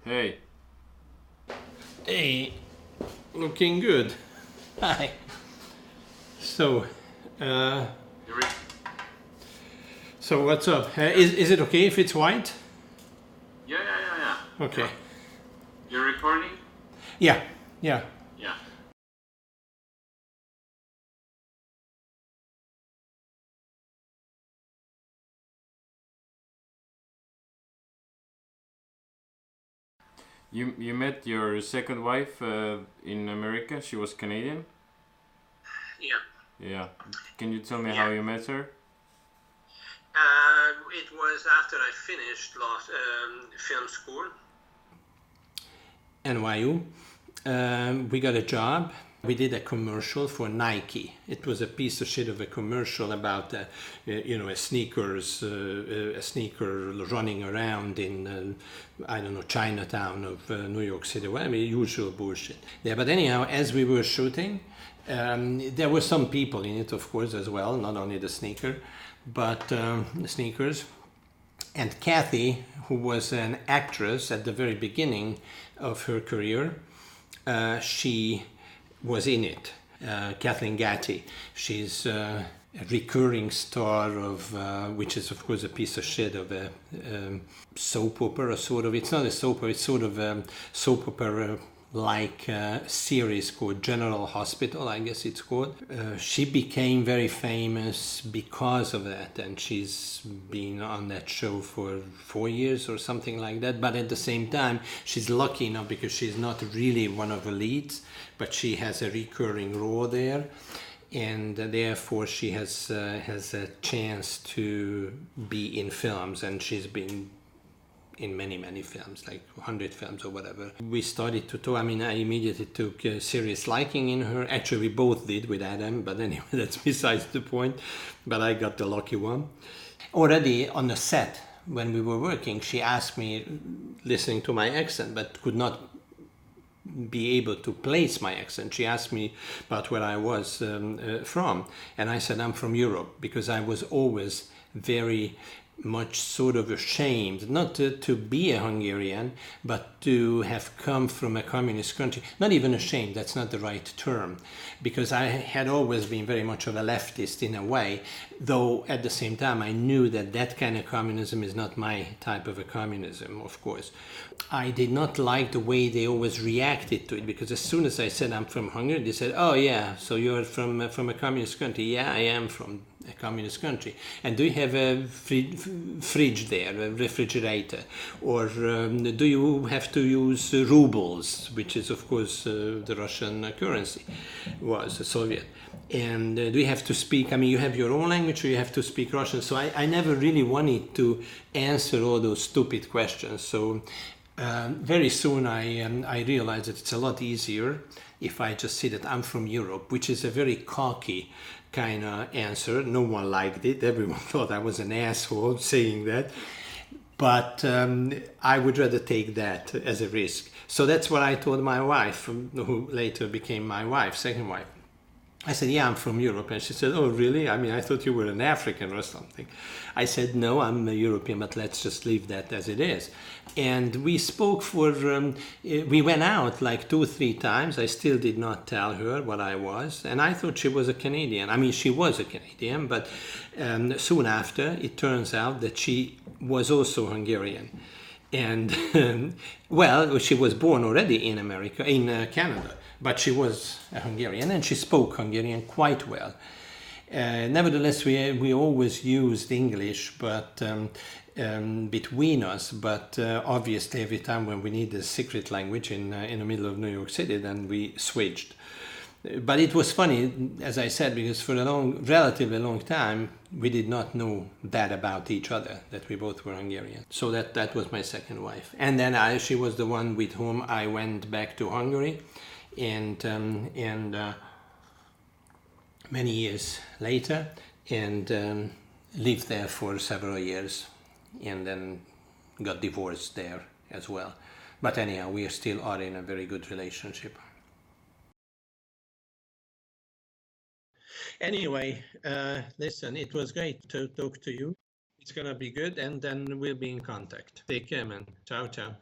Hey, Hey, looking good. Hi. So, uh, you re- so what's up? Is it okay if it's white? yeah. Okay. You're recording? Yeah, yeah. Yeah. You met your second wife in America. She was Canadian. Yeah. Yeah. Can you tell me how Yeah. you met her? It was after I finished last film school. NYU. We got a job. We did a commercial for Nike. It was a piece of shit of a commercial about, a sneaker running around in, I don't know, Chinatown of New York City. Well, I mean, usual bullshit. Yeah, but anyhow, as we were shooting, there were some people in it, of course, as well, not only the sneakers. And Kathy, who was an actress at the very beginning of her career, she was in it. Kathleen Gatti. She's a recurring star of, which is of course a piece of shit of a soap opera, sort of. It's not a soap opera, it's sort of a soap opera like series called General Hospital, I guess it's called. She became very famous because of that, and she's been on that show for 4 years or something like that. But at the same time, she's lucky enough because she's not really one of the leads, but she has a recurring role there, and therefore she has a chance to be in films, and she's been in many films, like 100 films or whatever. We started to talk. I mean, I immediately took a serious liking in her. Actually, we both did with Adam, but anyway, that's besides the point. But I got the lucky one. Already on the set, when we were working, she asked me, listening to my accent, but could not be able to place my accent. She asked me about where I was from, and I said I'm from Europe, because I was always very much sort of ashamed, not to be a Hungarian, but to have come from a communist country. Not even ashamed, that's not the right term, because I had always been very much of a leftist in a way, though at the same time I knew that that kind of communism is not my type of a communism, of course. I did not like the way they always reacted to it, because as soon as I said I'm from Hungary, they said, oh yeah, so you're from a communist country. Yeah, I am from a communist country. And do you have a fridge there, a refrigerator? Or do you have to use rubles, which is of course the Russian currency, was the Soviet. And do you have to speak, I mean, you have your own language, or you have to speak Russian? So I never really wanted to answer all those stupid questions. So very soon I realized that it's a lot easier if I just say that I'm from Europe, which is a very cocky kind of answer. No one liked it. Everyone thought I was an asshole saying that. But I would rather take that as a risk. So that's what I told my wife, who later became my wife, second wife. I said, yeah, I'm from Europe. And she said, oh, really? I mean, I thought you were an African or something. I said, no, I'm a European, but let's just leave that as it is. And we spoke for, we went out like 2 or 3 times. I still did not tell her what I was. And I thought she was a Canadian. I mean, she was a Canadian, but soon after, it turns out that she was also Hungarian. And, well, she was born already in America, in Canada, but she was a Hungarian, and she spoke Hungarian quite well. Nevertheless, we always used English, but between us. But obviously, every time when we need a secret language in the middle of New York City, then we switched. But it was funny, as I said, because for a relatively long time, we did not know that about each other, that we both were Hungarian. So that was my second wife. And then she was the one with whom I went back to Hungary, and many years later, and lived there for several years, and then got divorced there as well. But anyhow, we still are in a very good relationship. Anyway, listen, it was great to talk to you. It's gonna be good, and then we'll be in contact. Take care, man. Ciao, ciao.